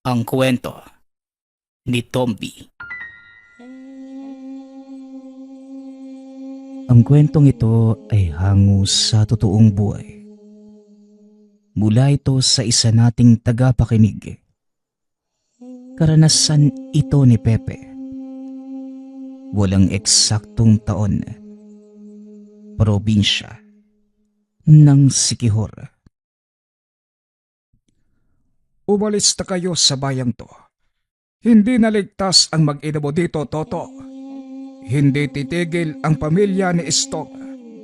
Ang kwento ni Tomby. Ang kwentong ito ay hango sa totoong buhay. Mula ito sa isa nating tagapakinig. Karanasan ito ni Pepe. Walang eksaktong taon. Probinsya ng Siquijor. Umalis na kayo sa bayang to. Hindi naligtas ang mag-ina mo dito, Toto. Hindi titigil ang pamilya ni Istong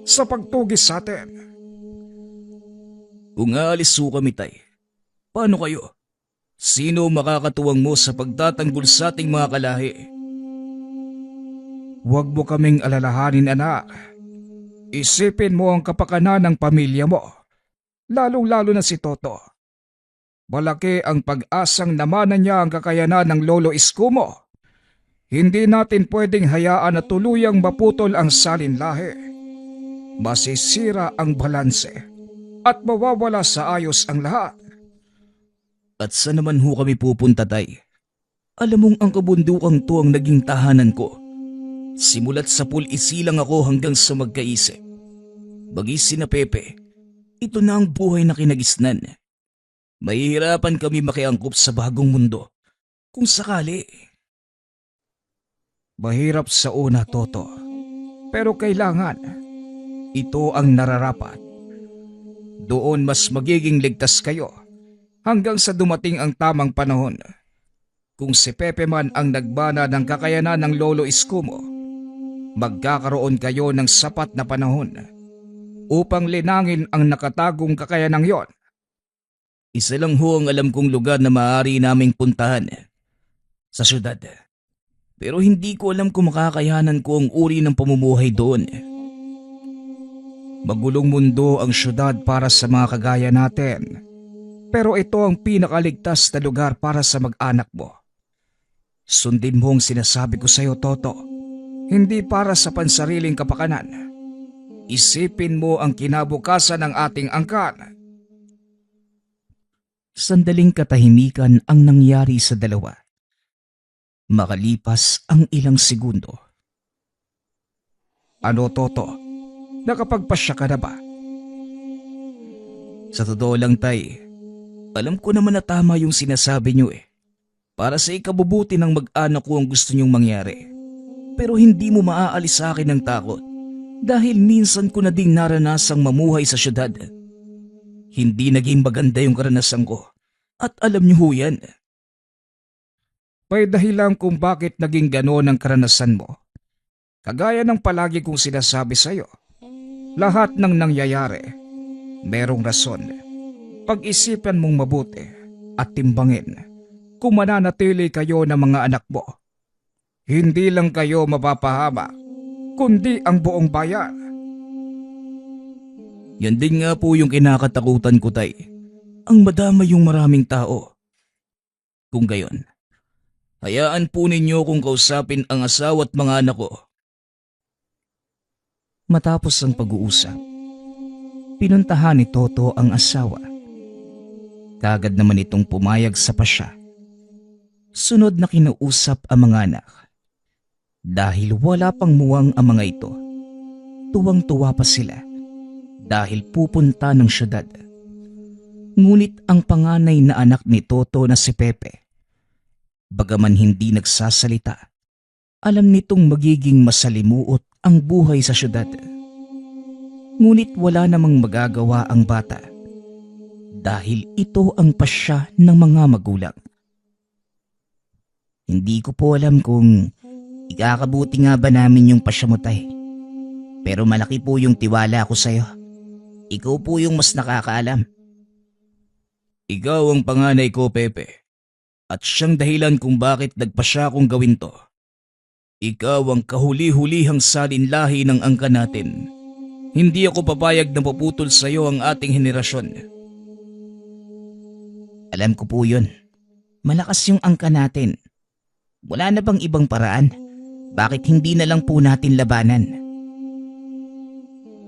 sa pagtugis sa atin. Kung aalis ho kami, tay, paano kayo? Sino makakatuwang mo sa pagtatanggol sa ating mga kalahi? Huwag mo kaming alalahanin, anak. Isipin mo ang kapakanan ng pamilya mo, lalong-lalo na si Toto. Malaki ang pag-asang namanan niya ang kakayanan ng Lolo Isko mo. Hindi natin pwedeng hayaan na tuluyang maputol ang salinlahi. Masisira ang balanse at mawawala sa ayos ang lahat. At saan naman ho kami pupunta, tay? Alam mong ang kabundukang to ang naging tahanan ko. Simulat sa pul-isilang ako hanggang sa magkaisip. Bagis na Pepe, ito na ang buhay na kinagisnan. Mahihirapan kami makiangkop sa bagong mundo. Kung sakali. Mahirap sa una, Toto. Pero kailangan. Ito ang nararapat. Doon mas magiging ligtas kayo hanggang sa dumating ang tamang panahon. Kung si Pepe man ang nagbana ng kakayanan ng Lolo Isko mo, magkakaroon kayo ng sapat na panahon upang linangin ang nakatagong kakayanang yon. Isa lang ho ang alam kong lugar na maaari naming puntahan. Sa syudad. Pero hindi ko alam kung makakayanan ko ang uri ng pamumuhay doon. Magulong mundo ang syudad para sa mga kagaya natin. Pero ito ang pinakaligtas na lugar para sa mag-anak mo. Sundin mo ang sinasabi ko sa iyo, Toto. Hindi para sa pansariling kapakanan. Isipin mo ang kinabukasan ng ating angkan. Sandaling katahimikan ang nangyari sa dalawa. Makalipas ang ilang segundo. Ano, Toto? Nakapagpasya ka na ba? Sa totoo lang, tay, alam ko naman na tama yung sinasabi niyo eh. Para sa ikabubuti ng mag-anak ko ang gusto niyong mangyari. Pero hindi mo maaalis sa akin ng takot dahil minsan ko na ding naranasang mamuhay sa syudad. Hindi naging maganda yung karanasan ko at alam niyo ho yan. May dahilan kung bakit naging gano'n ang karanasan mo. Kagaya ng palagi kong sinasabi sa iyo, lahat ng nangyayari, merong rason. Pag-isipan mong mabuti at timbangin kung mananatili kayo ng mga anak mo. Hindi lang kayo mapapahama, kundi ang buong bayan. Yan din nga po yung kinakatakutan ko, tay. Ang madama yung maraming tao. Kung gayon, hayaan po ninyo kung kausapin ang asawa at mga anak ko. Matapos ang pag-uusap, pinuntahan ni Toto ang asawa. Kagad naman itong pumayag sa pasya. Sunod na kinausap ang mga anak. Dahil wala pang muwang ang mga ito, tuwang-tuwa pa sila dahil pupunta ng syudad. Ngunit ang panganay na anak ni Toto na si Pepe, bagaman hindi nagsasalita, alam nitong magiging masalimuot ang buhay sa syudad. Ngunit wala namang magagawa ang bata dahil ito ang pasya ng mga magulang. Hindi ko po alam kung ikakabuti nga ba namin yung pasya mo, tay. Pero malaki po yung tiwala ko sa'yo. Ikaw po yung mas nakakaalam. Ikaw ang panganay ko, Pepe. At siyang dahilan kung bakit nagpasya kong gawin to. Ikaw ang kahuli-hulihang salinlahi ng angkan natin. Hindi ako papayag na paputol sa iyo ang ating henerasyon. Alam ko po yun. Malakas yung angkan natin. Wala na bang ibang paraan? Bakit hindi na lang po natin labanan?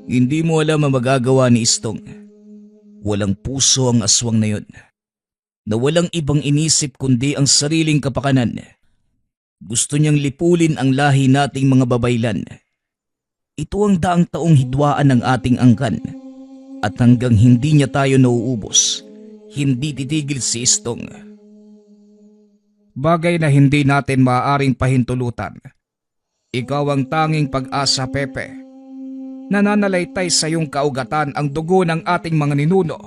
Hindi mo alam ang magagawa ni Istong. Walang puso ang aswang na yun. na walang ibang inisip kundi ang sariling kapakanan. Gusto niyang lipulin ang lahi nating mga babaylan. Ito ang daang taong hidwaan ng ating angkan. At hanggang hindi niya tayo nauubos, hindi titigil si Istong. Bagay na hindi natin maaaring pahintulutan. Ikaw ang tanging pag-asa, Pepe. Nananalaytay sa iyong kaugatan ang dugo ng ating mga ninuno.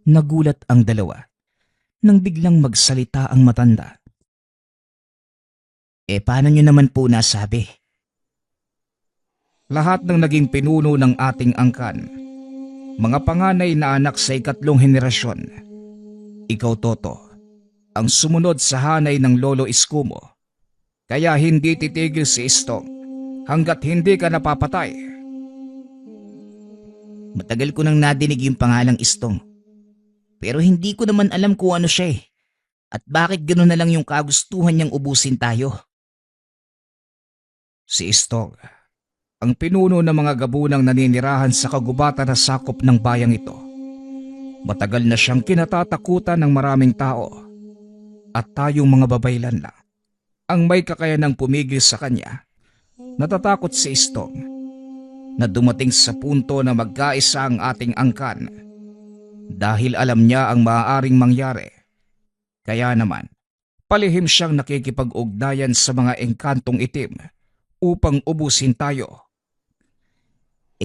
Nagulat ang dalawa nang biglang magsalita ang matanda. Paano niyo naman po nasabi? Lahat ng naging pinuno ng ating angkan, mga panganay na anak sa 3 henerasyon. Ikaw, Toto, ang sumunod sa hanay ng Lolo Iskumo. Kaya hindi titigil si Istong hanggat hindi ka napapatay. Matagal ko nang nadinig yung pangalang Istong. Pero hindi ko naman alam kung ano siya eh. At bakit gano'n na lang yung kagustuhan niyang ubusin tayo? Si Istong, ang pinuno ng mga gabunang naninirahan sa kagubatan na sakop ng bayang ito. Matagal na siyang kinatatakutan ng maraming tao. At tayong mga babaylan lang ang may kakayanang pumigil sa kanya. Natatakot si Istong na dumating sa punto na magkaisa ang ating angkan dahil alam niya ang maaaring mangyari. Kaya naman, palihim siyang nakikipag-ugnayan sa mga engkantong itim upang ubusin tayo.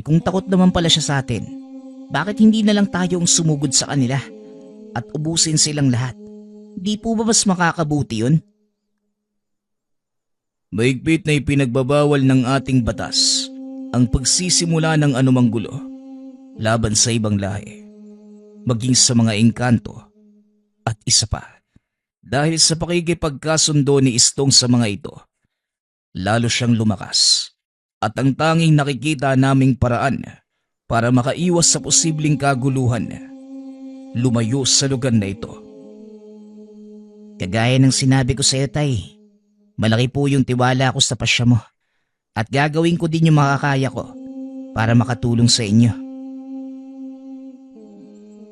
Kung takot naman pala siya sa atin, bakit hindi na lang tayo ang sumugod sa kanila at ubusin silang lahat? Di po ba mas makakabuti yun? Mahigpit na ipinagbabawal ng ating batas ang pagsisimula ng anumang gulo laban sa ibang lahi, maging sa mga engkanto. At isa pa, dahil sa pakikipagkasundo ni Istong sa mga ito, lalo siyang lumakas. At ang tanging nakikita naming paraan para makaiwas sa posibleng kaguluhan, lumayo sa lugar na ito. Kagaya ng sinabi ko sa iyo, Tay, malaki po yung tiwala ko sa pasya mo at gagawin ko din yung makakaya ko para makatulong sa inyo.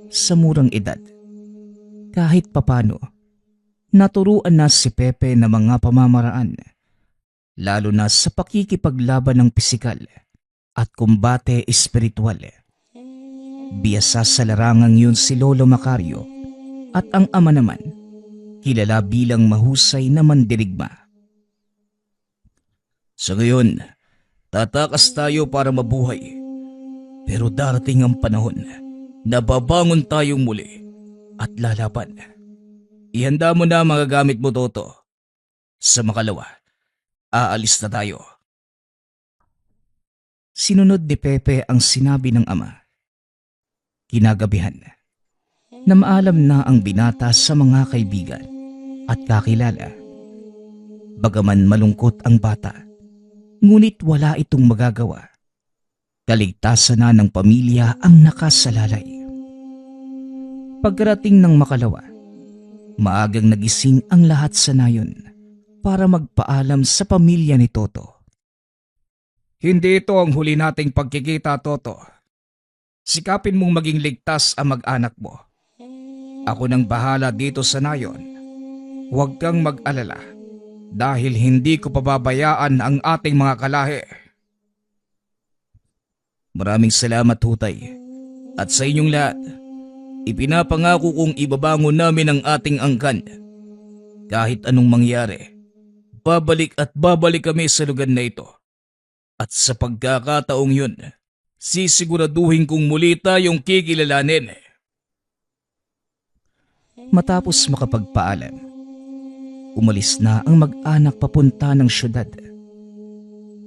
Sa murang edad, kahit papano, naturuan na si Pepe ng mga pamamaraan, lalo na sa pakikipaglaban ng pisikal at kumbate espiritual. Biyasa sa larangang yun si Lolo Macario at ang ama naman, kilala bilang mahusay na mandirigma. Sa ngayon, tatakas tayo para mabuhay. Pero darating ang panahon na babangon tayong muli at lalaban. Ihanda mo na mga gamit mo, Toto. Sa makalawa, aalis na tayo. Sinunod ni Pepe ang sinabi ng ama. Kinagabihan, na maalam na ang binata sa mga kaibigan at kakilala. Bagaman malungkot ang bata, ngunit wala itong magagawa. Kaligtasan na ng pamilya ang nakasalalay. Pagkarating ng makalawa, maagang nagising ang lahat sa nayon para magpaalam sa pamilya ni Toto. Hindi ito ang huli nating pagkikita, Toto. Sikapin mong maging ligtas ang mag-anak mo. Ako nang bahala dito sa nayon. Huwag kang mag-alala dahil hindi ko pababayaan ang ating mga kalahi. Maraming salamat, Hutay. At sa inyong lahat, ipinapangako kong ibabangon namin ang ating angkan. Kahit anong mangyari, babalik at babalik kami sa lugar na ito. At sa pagkakataong yun, sisiguraduhin kong muli tayong kikilalanin. Matapos makapagpaalam, umalis na ang mag-anak papunta ng syudad.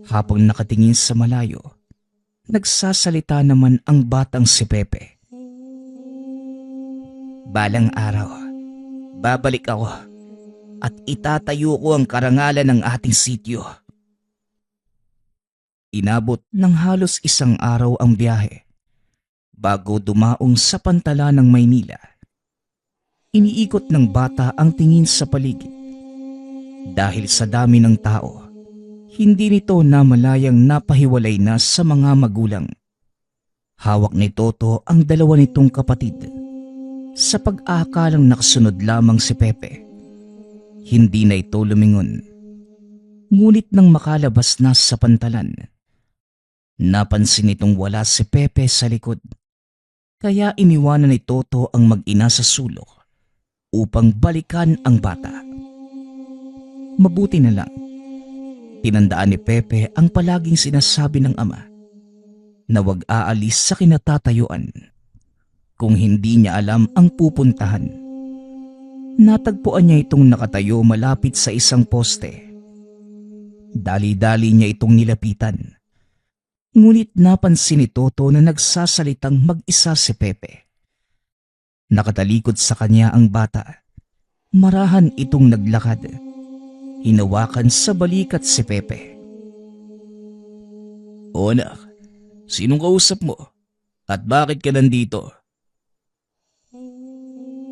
Habang nakatingin sa malayo, nagsasalita naman ang batang si Pepe. Balang araw, babalik ako at itatayo ko ang karangalan ng ating sityo. Inabot ng halos isang araw ang biyahe bago dumaong sa pantala ng Maynila. Iniikot ng bata ang tingin sa paligid. Dahil sa dami ng tao, hindi nito namalayang napahiwalay na sa mga magulang. Hawak ni Toto ang dalawa nitong kapatid. Sa pag-aakalang nakasunod lamang si Pepe, hindi na ito lumingon. Ngunit nang makalabas na sa pantalan, napansin itong wala si Pepe sa likod. Kaya iniwanan ni Toto ang mag-ina sa sulok upang balikan ang bata. Mabuti na lang, tinandaan ni Pepe ang palaging sinasabi ng ama na huwag aalis sa kinatatayuan kung hindi niya alam ang pupuntahan. Natagpuan niya itong nakatayo malapit sa isang poste. Dali-dali niya itong nilapitan. Ngunit napansin ni Toto na nagsasalitang mag-isa si Pepe. Nakatalikod sa kanya ang bata. Marahan itong naglakad. Hinawakan sa balikat si Pepe. "O anak, sinong kausap mo? At bakit ka nandito?"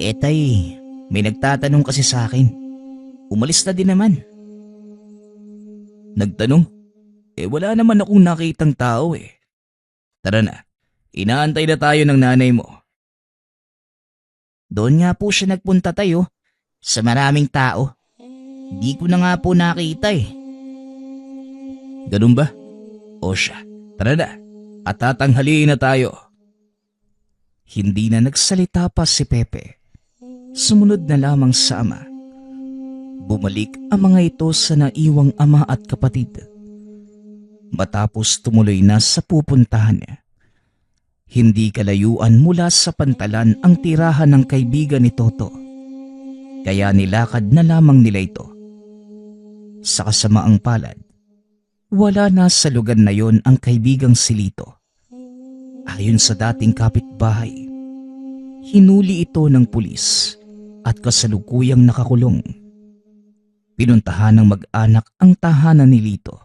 Tay, may nagtatanong kasi sa akin. Umalis na din naman." "Nagtanong? Wala naman akong nakitang tao eh. Tara na, inaantay na tayo ng nanay mo." "Doon nga po siya nagpunta tayo, sa maraming tao. Di ko na nga po nakita eh." "Ganun ba? O siya, tara na, at tatanghaliin na tayo." Hindi na nagsalita pa si Pepe. Sumunod na lamang sa ama. Bumalik ang mga ito sa naiwang ama at kapatid. Matapos tumuloy na sa pupuntahan niya. Hindi kalayuan mula sa pantalan ang tirahan ng kaibigan ni Toto. Kaya nilakad na lamang nila ito. Sa kasamaang palad, wala na sa lugar na yon ang kaibigang si Lito. Ayon sa dating kapitbahay, hinuli ito ng pulis at kasalukuyang nakakulong. Pinuntahan ng mag-anak ang tahanan ni Lito.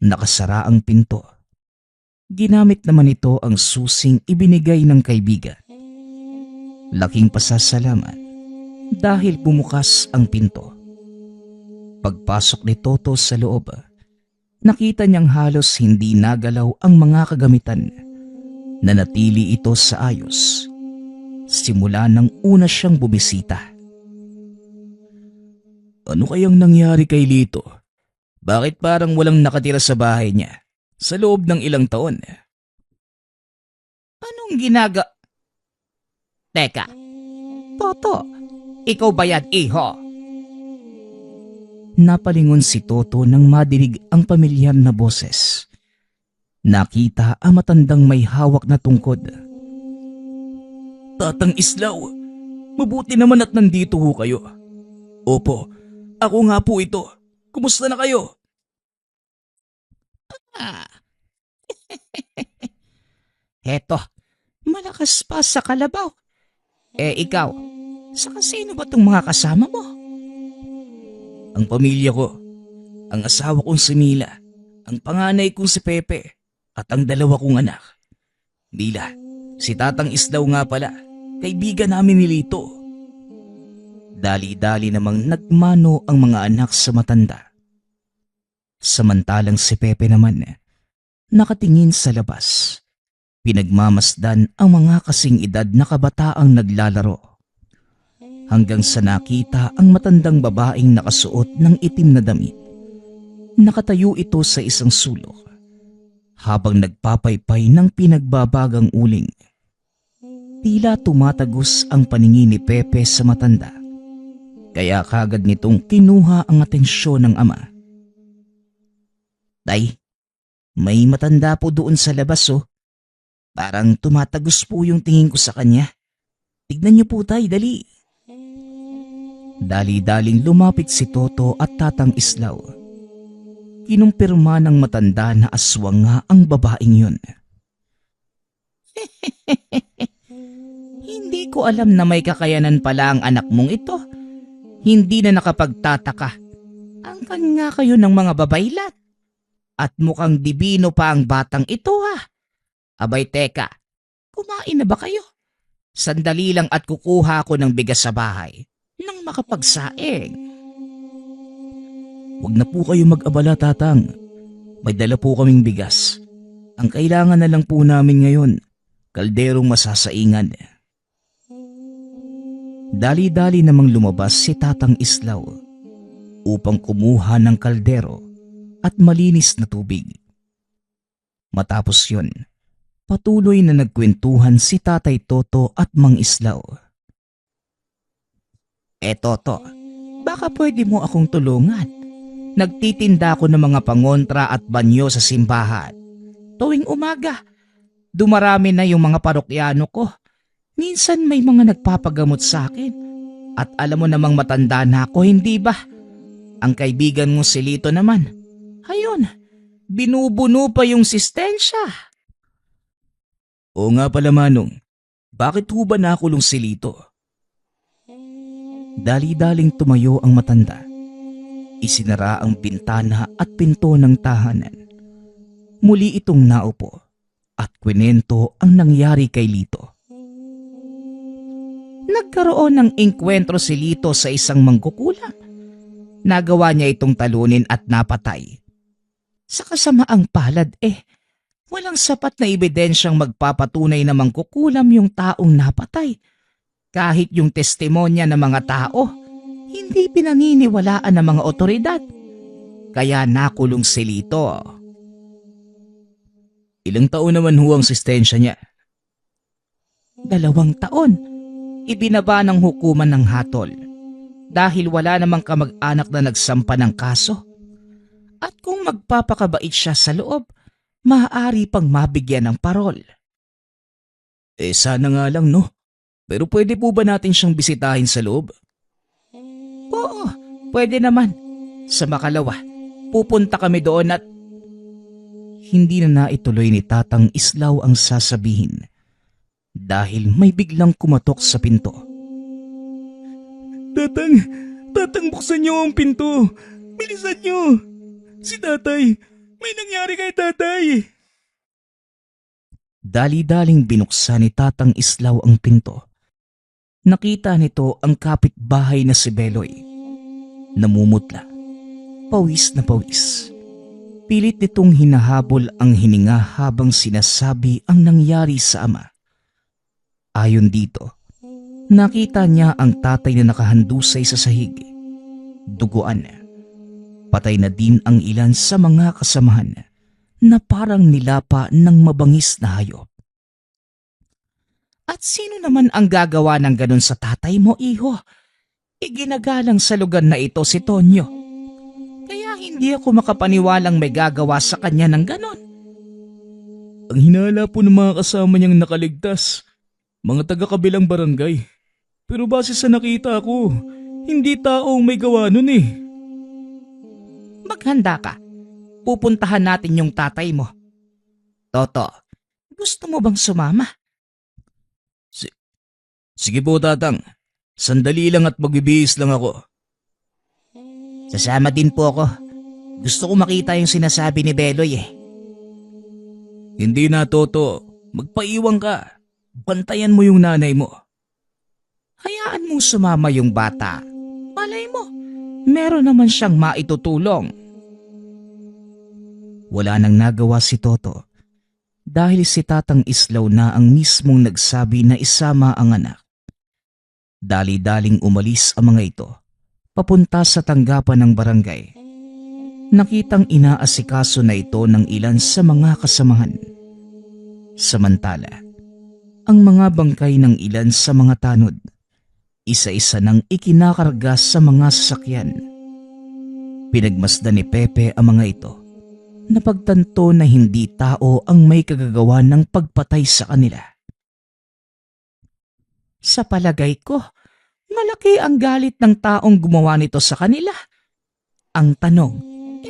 Nakasara ang pinto. Ginamit naman ito ang susing ibinigay ng kaibigan. Laking pasasalamat dahil bumukas ang pinto. Pagpasok ni Toto sa loob, nakita niyang halos hindi nagalaw ang mga kagamitan. Nanatili ito sa ayos. Simula nang una siyang bumisita. Ano kayang nangyari kay Lito? Bakit parang walang nakatira sa bahay niya sa loob ng ilang taon? Anong Teka, Toto, ikaw ba yan, iho? Napalingon si Toto nang madinig ang pamilyar na boses. Nakita ang matandang may hawak na tungkod. "Tatang Islaw, mabuti naman at nandito ho kayo." "Opo, ako nga po ito. Kumusta na kayo?" "Ah, Heto, malakas pa sa kalabaw. Ikaw, saka sino ba tong mga kasama mo?" "Ang pamilya ko, ang asawa kong si Mila, ang panganay kong si Pepe, at ang dalawa kong anak. Mila, si Tatang Islaw nga pala, kaibigan namin ni Lito." Dali-dali namang nagmano ang mga anak sa matanda. Samantalang si Pepe naman, nakatingin sa labas. Pinagmamasdan ang mga kasing edad na kabataang naglalaro. Hanggang sa nakita ang matandang babaeng nakasuot ng itim na damit. Nakatayo ito sa isang sulok habang nagpapaypay ng pinagbabagang uling. Tila tumatagos ang paningin ni Pepe sa matanda. Kaya kagad nitong kinuha ang atensyon ng ama. "Tay, may matanda po doon sa labas oh. Parang tumatagos po yung tingin ko sa kanya. Tignan niyo po tay, dali." Dali-daling lumapit si Toto at Tatang Islaw. Kinumpirma ng matanda na aswang nga ang babaeng yun. "Hindi ko alam na may kakayanan pala ang anak mong ito. Hindi na nakapagtataka. Angkan nga kayo ng mga babaylat. At mukhang dibino pa ang batang ito ha. Abay teka, kumain na ba kayo? Sandali lang at kukuha ako ng bigas sa bahay nang makapagsaing." "Huwag na po kayo mag-abala, Tatang. May dala po kaming bigas. Ang kailangan na lang po namin ngayon, kalderong masasaingan." Dali-dali namang lumabas si Tatang Islaw upang kumuha ng kaldero at malinis na tubig. Matapos yun, patuloy na nagkwentuhan si Tatay Toto at Mang Islaw. Toto, baka pwede mo akong tulungan. Nagtitinda ako ng mga pangontra at banyo sa simbahan. Tuwing umaga, dumarami na yung mga parokyano ko. Minsan may mga nagpapagamot sa akin. At alam mo namang matanda na ako, hindi ba? Ang kaibigan mo si Lito naman. Ayun, binubuno pa yung sistensya. Oo nga pala Manong, bakit ho ba nakulong si Lito? Dali-daling tumayo ang matanda. Isinara ang bintana at pinto ng tahanan. Muli itong naupo at kwento ang nangyari kay Lito. Nagkaroon ng engkwentro si Lito sa isang mangkukulam. Nagawa niya itong talunin at napatay. Sa kasamaang palad walang sapat na ebidensyang magpapatunay na mangkukulam yung taong napatay. Kahit yung testimonya ng mga tao, hindi pinaniniwalaan ng mga otoridad. Kaya nakulong si Lito. Ilang taon naman ho ang sistensya niya? 2 taon. Ibinaba ng hukuman ng hatol dahil wala namang kamag-anak na nagsampa ng kaso. At kung magpapakabait siya sa loob, maaari pang mabigyan ng parol. Sana nga lang no. Pero pwede po ba natin siyang bisitahin sa loob? Oo, pwede naman. Sa makalawa, pupunta kami doon at... Hindi na naituloy ni Tatang Islaw ang sasabihin dahil may biglang kumatok sa pinto. Tatang buksan niyo ang pinto. Bilisan niyo. Si tatay, may nangyari kay tatay. Dali-daling binuksan ni Tatang Islaw ang pinto. Nakita nito ang kapitbahay na si Beloy. Namumutla. Pawis na pawis. Pilit nitong hinahabol ang hininga habang sinasabi ang nangyari sa ama. Ayon dito, nakita niya ang tatay na nakahandusay sa sahig. Duguan. Patay na din ang ilan sa mga kasamahan na parang nilapa ng mabangis na hayop. At sino naman ang gagawa ng ganun sa tatay mo, iho? Iginagalang sa lugar na ito si Tonyo. Kaya hindi ako makapaniwalang may gagawa sa kanya ng ganun. Ang hinala po ng mga kasama niyang nakaligtas, mga taga-kabilang barangay. Pero base sa nakita ko, hindi taong may gawa nun Maghanda ka. Pupuntahan natin yung tatay mo. Toto, gusto mo bang sumama? Sige po, Tatang. Sandali lang at magbibihis lang ako. Sasama din po ako. Gusto ko makita yung sinasabi ni Beloy Hindi na, Toto. Magpaiwan ka. Bantayan mo yung nanay mo. Hayaan mong sumama yung bata. Malay mo, meron naman siyang maitutulong. Wala nang nagawa si Toto dahil si Tatang Islaw na ang mismong nagsabi na isama ang anak. Dali-daling umalis ang mga ito, papunta sa tanggapan ng barangay. Nakitang inaasikaso na ito ng ilan sa mga kasamahan. Samantala, ang mga bangkay ng ilan sa mga tanod, isa-isa nang ikinakarga sa mga sasakyan. Pinagmasdan ni Pepe ang mga ito. Napagtanto na hindi tao ang may kagagawa ng pagpatay sa kanila. Sa palagay ko, malaki ang galit ng taong gumawa nito sa kanila. Ang tanong,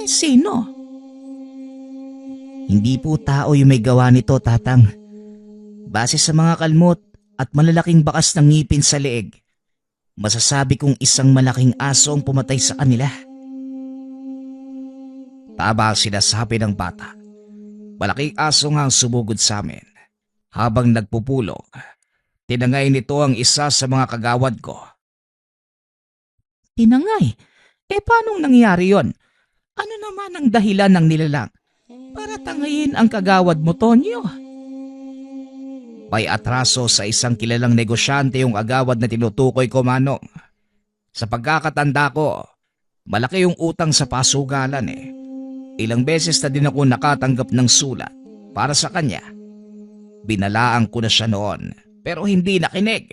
sino? Hindi po tao yung may gawa nito, Tatang. Base sa mga kalmot at malalaking bakas ng ngipin sa leeg, masasabi kong isang malaking aso ang pumatay sa kanila. Tama ang sinasabi ng bata. Malaking aso nga ang sumugod sa amin. Habang nagpupulong, tinangay nito ang isa sa mga kagawad ko. Tinangay? Paanong nangyari yon? Ano naman ang dahilan ng nilalang para tangayin ang kagawad mo, Tonyo? kay atraso sa isang kilalang negosyante yung agawad na tinutukoy ko, Manong. Sa pagkakatanda ko, malaki yung utang sa pasugalan eh. Ilang beses na din ako nakatanggap ng sulat para sa kanya. Binalaan ko na siya noon pero hindi nakinig.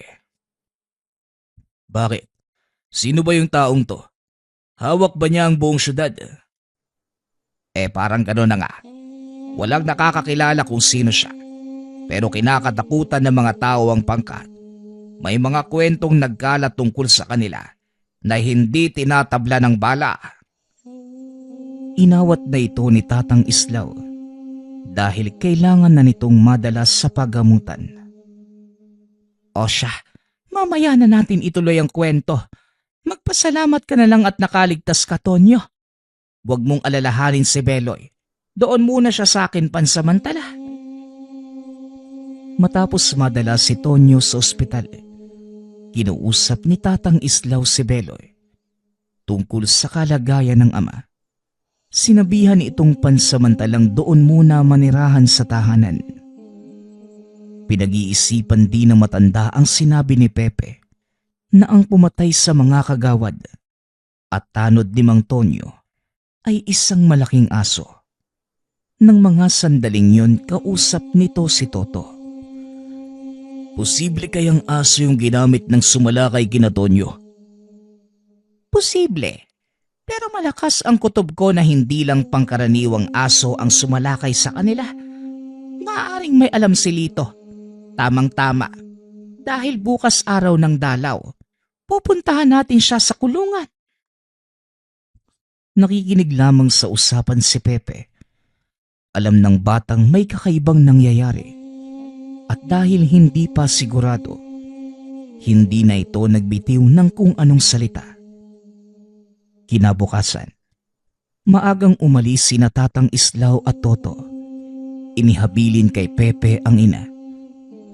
Bakit? Sino ba yung taong to? Hawak ba niya ang buong syudad? Parang gano'n na nga. Walang nakakakilala kung sino siya. Pero kinakatakutan ng mga tao ang pangkat. May mga kwentong nagkalat tungkol sa kanila na hindi tinatabla ng bala. Inawat na ito ni Tatang Islaw dahil kailangan na nitong madalas sa paggamutan. O siya, mamaya na natin ituloy ang kwento. Magpasalamat ka na lang at nakaligtas ka, Tonyo. Huwag mong alalahanin si Beloy. Doon muna siya sa akin pansamantala. Matapos madala si Tonyo sa ospital, kinuusap ni Tatang Islaw si Beloy tungkol sa kalagayan ng ama. Sinabihan itong pansamantalang doon muna manirahan sa tahanan. Pinag-iisipan din ng matanda ang sinabi ni Pepe na ang pumatay sa mga kagawad at tanod ni Mang Tonyo ay isang malaking aso. Nang mga sandaling yon, kausap nito si Toto. Posible kayang aso yung ginamit ng sumalakay kina Tonyo? Posible. Pero malakas ang kutob ko na hindi lang pangkaraniwang aso ang sumalakay sa kanila. Maaaring may alam si Lito. Tamang-tama. Dahil bukas araw ng dalaw, pupuntahan natin siya sa kulungan. Nakikinig lamang sa usapan si Pepe. Alam ng batang may kakaibang nangyayari. At dahil hindi pa sigurado, hindi na ito nagbitiw ng kung anong salita. Kinabukasan, maagang umalis sina Tatang Islaw at Toto. Inihabilin kay Pepe ang ina.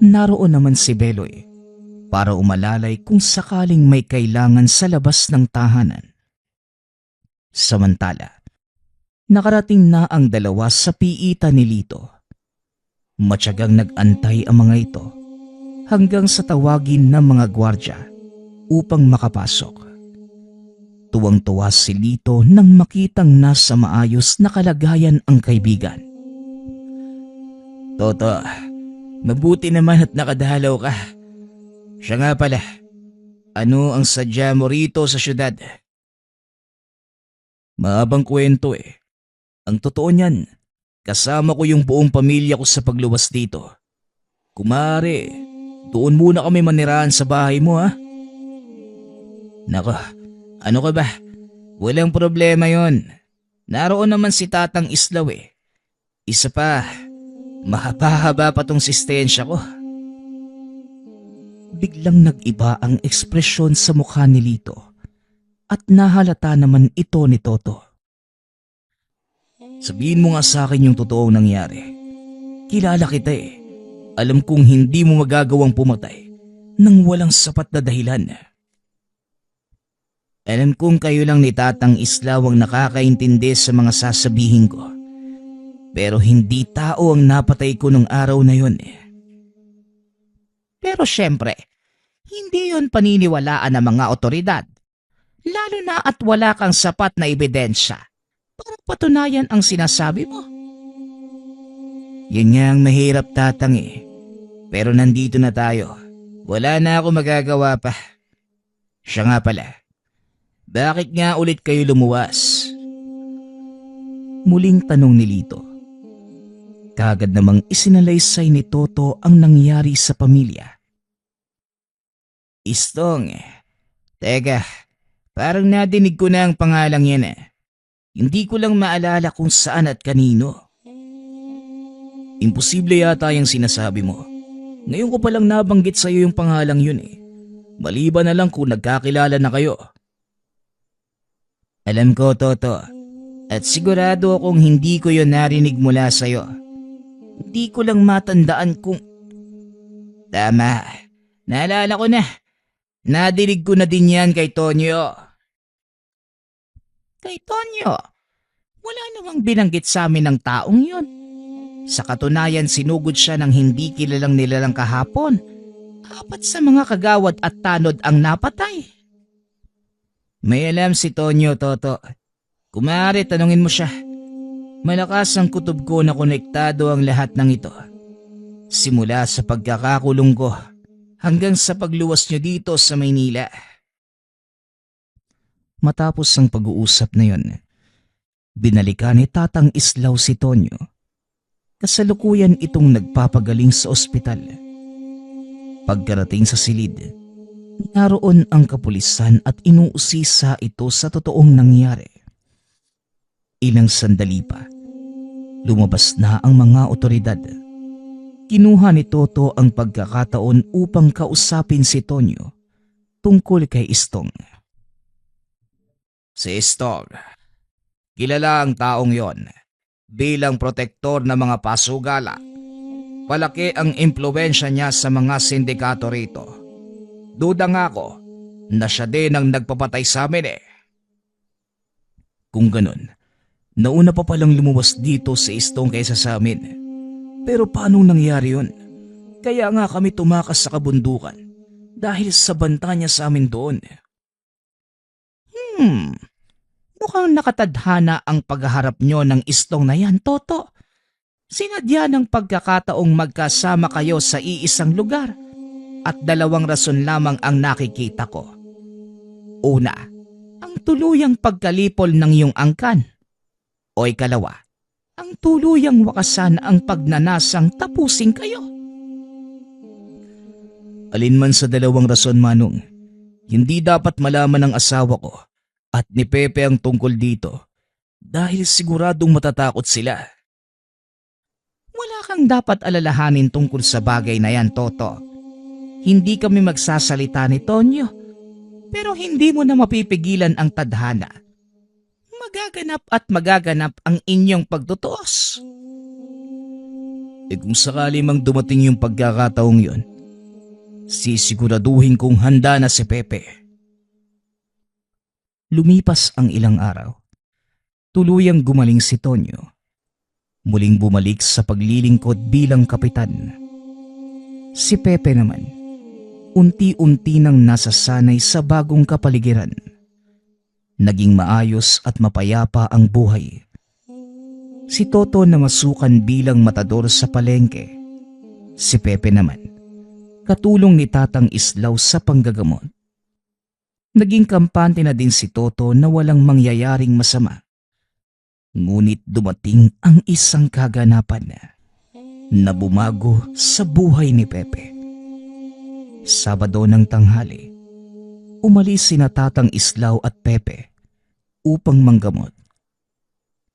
Naroon naman si Beloy para umalalay kung sakaling may kailangan sa labas ng tahanan. Samantala, nakarating na ang dalawa sa piita ni Lito. Matyagang nag-antay ang mga ito hanggang sa tawagin ng mga gwardya upang makapasok. Tuwang-tuwa si Lito nang makitang nasa maayos na kalagayan ang kaibigan. Toto, mabuti naman at nakadalaw ka. Siya nga pala, ano ang sadya mo rito sa syudad? Mahabang kwento eh. Ang totoo niyan, kasama ko yung buong pamilya ko sa pagluwas dito. Kumare, doon muna kami manirahan sa bahay mo ha. Nako, ano ka ba? Walang problema yon. Naroon naman si Tatang Islaw eh. Isa pa, mahaba-haba pa tong sistensya ko. Biglang nag-iba ang ekspresyon sa mukha ni Lito at nahalata naman ito ni Toto. Sabihin mo nga sa akin yung totoong nangyari. Kilala kita eh. Alam kong hindi mo magagawang pumatay nang walang sapat na dahilan. Alam kong kayo lang ni Tatang Islaw ang nakakaintindi sa mga sasabihin ko. Pero hindi tao ang napatay ko nung araw na yun eh. Pero syempre, hindi yun paniniwalaan ng mga otoridad. Lalo na at wala kang sapat na ebidensya para patunayan ang sinasabi mo. Yun nga ang mahirap, Tatang eh. Pero nandito na tayo. Wala na ako magagawa pa. Siya nga pala. Bakit nga ulit kayo lumuwas? Muling tanong ni Lito. Kagad namang isinalaysay ni Toto ang nangyari sa pamilya. Istong, teka, parang nadinig ko na ang pangalang yan eh. Hindi ko lang maalala kung saan at kanino. Imposible yata yung sinasabi mo. Ngayon ko palang nabanggit sa iyo yung pangalang yun eh. Maliban na lang kung nagkakilala na kayo. Alam ko, Toto, at sigurado akong hindi ko yun narinig mula sa iyo. Hindi ko lang matandaan kung... Tama, naalala ko na. Nadinig ko na din yan kay Tonyo. Kay Tonyo? Wala namang binanggit sa amin ng taong yun. Sa katunayan sinugod siya ng hindi kilalang nilalang kahapon. 4 sa mga kagawad at tanod ang napatay. May alam si Tonyo, Toto. Kung maaari, tanungin mo siya. Malakas ang kutob ko na konektado ang lahat ng ito. Simula sa pagkakakulong ko hanggang sa pagluwas niyo dito sa Maynila. Matapos ang pag-uusap na yon, binalikan ni Tatang Islaw si Tonyo. Kasalukuyan itong nagpapagaling sa ospital. Pagkarating sa silid, naroon ang kapulisan at inuusisa ito sa totoong nangyari. Ilang sandali pa, lumabas na ang mga otoridad. Kinuha ni Toto ang pagkakataon upang kausapin si Tonyo tungkol kay Istong. Si Istong, kilala ang taong yon bilang protektor ng mga pasugala. Palaki ang impluwensya niya sa mga sindikato rito. Duda nga ako na siya din ang nagpapatay sa amin eh. Kung ganun, nauna pa palang lumuwas dito si Istong kaysa sa amin. Pero paano nangyari yun? Kaya nga kami tumakas sa kabundukan dahil sa banta niya sa amin doon. Mukhang nakatadhana ang paghaharap nyo ng Istong na yan, Toto. Sinadya ng pagkakataong magkasama kayo sa iisang lugar at 2 rason lamang ang nakikita ko. Una, ang tuluyang pagkalipol ng iyong angkan. O ikalawa, ang tuluyang wakasan ang pagnanasang tapusin kayo. Alinman sa 2 rason, Manong, hindi dapat malaman ng asawa ko at ni Pepe ang tungkol dito dahil siguradong matatakot sila. Wala kang dapat alalahanin tungkol sa bagay na yan, Toto. Hindi kami magsasalita ni Tonyo, pero hindi mo na mapipigilan ang tadhana. Magaganap ang inyong pagtutuos. Kung sakali mang dumating yung pagkakataong yun, sisiguraduhin kong handa na si Pepe. Lumipas ang ilang araw. Tuluyang gumaling si Tonyo. Muling bumalik sa paglilingkod bilang kapitan. Si Pepe naman, unti-unti nang nasasanay sa bagong kapaligiran. Naging maayos at mapayapa ang buhay. Si Toto na masukan bilang matador sa palengke. Si Pepe naman, katulong ni Tatang Islaw sa panggagamot. Naging kampante na din si Toto na walang mangyayaring masama. Ngunit dumating ang isang kaganapan na bumago sa buhay ni Pepe. Sabado ng tanghali, umalis sina Tatang Islaw at Pepe upang manggamot.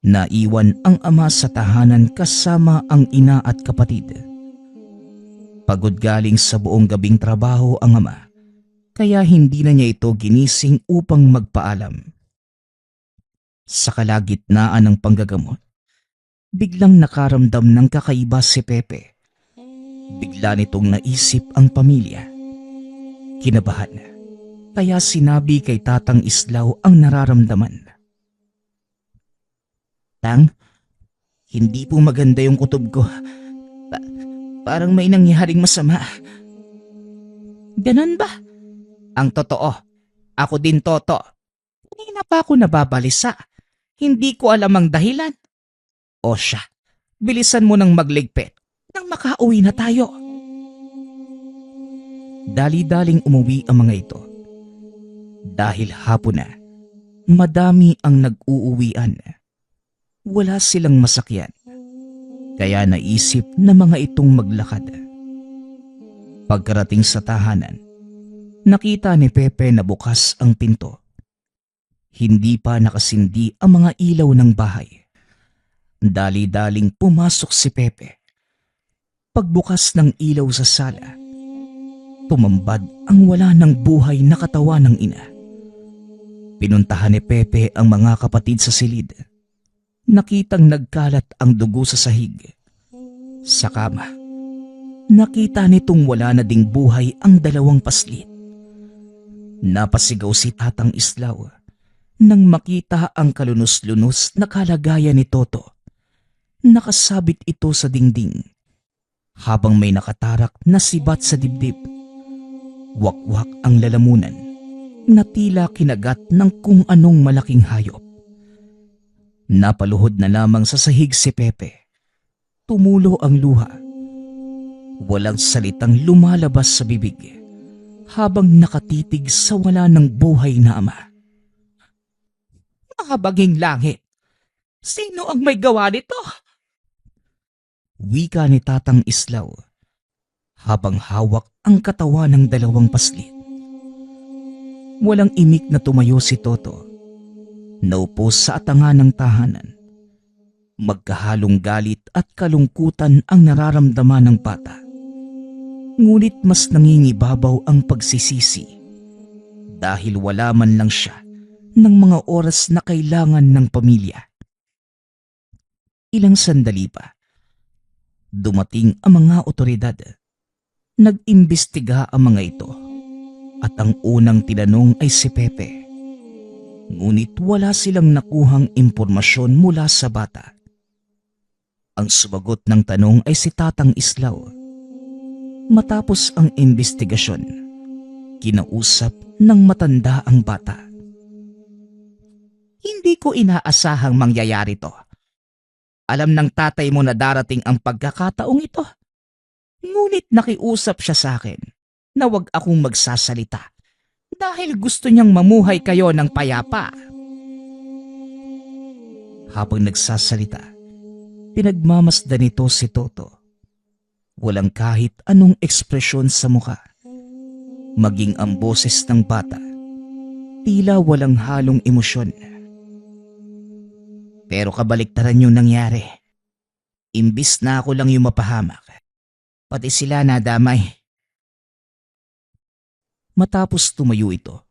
Naiwan ang ama sa tahanan kasama ang ina at kapatid. Pagod galing sa buong gabing trabaho ang ama, kaya hindi na niya ito ginising upang magpaalam. Sa kalagitnaan ng panggagamot, biglang nakaramdam ng kakaiba si Pepe. Bigla nitong naisip ang pamilya. Kinabahan, kaya sinabi kay Tatang Islaw ang nararamdaman. Tang, hindi po maganda yung kutob ko. Parang may nangyaring masama. Ganon ba? Ang totoo, ako din, Toto. Kanina pa ako nababalisa. Hindi ko alam ang dahilan. O siya, bilisan mo nang magligpit nang makauwi na tayo. Dali-daling umuwi ang mga ito. Dahil hapon na, madami ang nag-uuwian. Wala silang masakyan, kaya naisip na mga itong maglakad. Pagkarating sa tahanan, nakita ni Pepe na bukas ang pinto. Hindi pa nakasindi ang mga ilaw ng bahay. Dali-daling pumasok si Pepe. Pagbukas ng ilaw sa sala, tumambad ang wala ng buhay na katawan ng ina. Pinuntahan ni Pepe ang mga kapatid sa silid. Nakitang nagkalat ang dugo sa sahig. Sa kama, nakita nitong wala na ding buhay ang 2 paslit. Napasigaw si Tatang Islaw nang makita ang kalunos-lunos na kalagayan ni Toto. Nakasabit ito sa dingding habang may nakatarak na sibat sa dibdib. Wakwak ang lalamunan na tila kinagat ng kung anong malaking hayop. Napaluhod na lamang sa sahig si Pepe. Tumulo ang luha. Walang salitang lumalabas sa bibig habang nakatitig sa wala ng buhay na ama. Mahabaging langit! Sino ang may gawa nito? Wika ni Tatang Islaw habang hawak ang katawan ng dalawang paslit. Walang imik na tumayo si Toto. Naupo sa atanga ng tahanan. Magkahalong galit at kalungkutan ang nararamdaman ng bata. Ngunit mas nangingibabaw ang pagsisisi dahil wala man lang siya ng mga oras na kailangan ng pamilya. Ilang sandali pa, dumating ang mga otoridad. Nag-imbestiga ang mga ito at ang unang tinanong ay si Pepe. Ngunit wala silang nakuhang impormasyon mula sa bata. Ang sumagot ng tanong ay si Tatang Islaw. Matapos ang imbestigasyon, kinausap ng matanda ang bata. Hindi ko inaasahang mangyayari to. Alam ng tatay mo na darating ang pagkakataong ito. Ngunit nakiusap siya sa akin na wag akong magsasalita dahil gusto niyang mamuhay kayo ng payapa. Habang nagsasalita, pinagmamasdan nito si Toto. Walang kahit anong ekspresyon sa mukha. Maging ang boses ng bata, tila walang halong emosyon. Pero kabaliktaran yung nangyari. Imbis na ako lang yung mapahamak, pati sila nadamay. Matapos tumayo ito,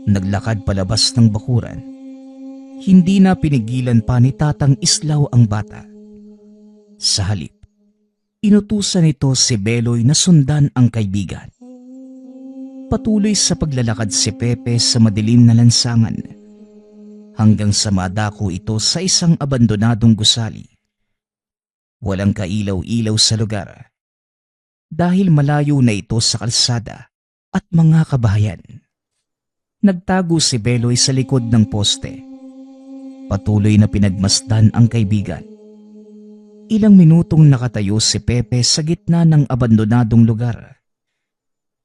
naglakad palabas ng bakuran. Hindi na pinigilan pa ni Tatang Islaw ang bata. Sa halip, inutusan nito si Beloy na sundan ang kaibigan. Patuloy sa paglalakad si Pepe sa madilim na lansangan hanggang sa madako ito sa isang abandonadong gusali. Walang kailaw-ilaw sa lugar dahil malayo na ito sa kalsada at mga kabahayan. Nagtago si Beloy sa likod ng poste. Patuloy na pinagmasdan ang kaibigan. Ilang minutong nakatayo si Pepe sa gitna ng abandonadong lugar.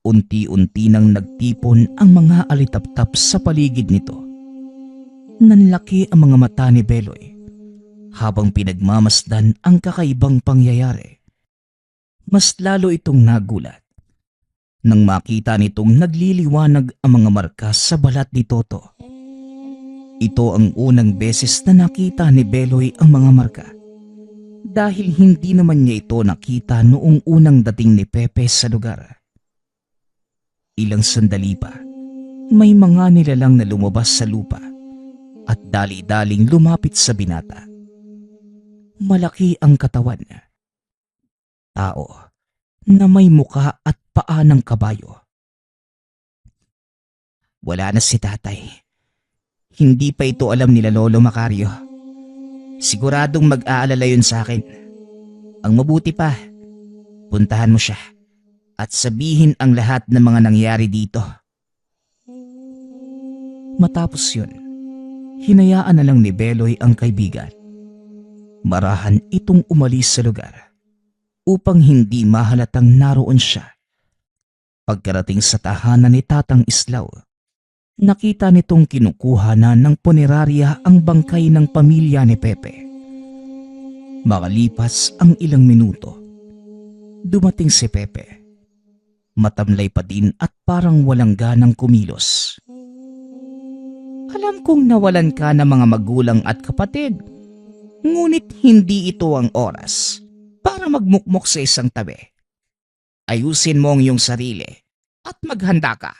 Unti-unti nang nagtipon ang mga alitaptap sa paligid nito. Nanlaki ang mga mata ni Beloy habang pinagmamasdan ang kakaibang pangyayari. Mas lalo itong nagulat nang makita nitong nagliliwanag ang mga marka sa balat ni Toto. Ito ang unang beses na nakita ni Beloy ang mga marka dahil hindi naman niya ito nakita noong unang dating ni Pepe sa lugar. Ilang sandali pa, may mga nilalang na lumabas sa lupa at dali-daling lumapit sa binata. Malaki ang katawan. Tao na may muka at paa ng kabayo. Wala na si tatay. Hindi pa ito alam nila Lolo Macario. Siguradong mag-aalala yun sa akin. Ang mabuti pa, puntahan mo siya at sabihin ang lahat ng mga nangyari dito. Matapos yun, hinayaan na lang ni Beloy ang kaibigan. Marahan itong umalis sa lugar upang hindi mahalatang naroon siya. Pagkarating sa tahanan ni Tatang Islaw, nakita nitong kinukuha na ng punerarya ang bangkay ng pamilya ni Pepe. Makalipas ang ilang minuto, dumating si Pepe. Matamlay pa din at parang walang ganang kumilos. Alam kong nawalan ka ng mga magulang at kapatid, ngunit hindi ito ang oras para magmukmok sa isang tabi. Ayusin mo ang iyong sarili at maghanda ka.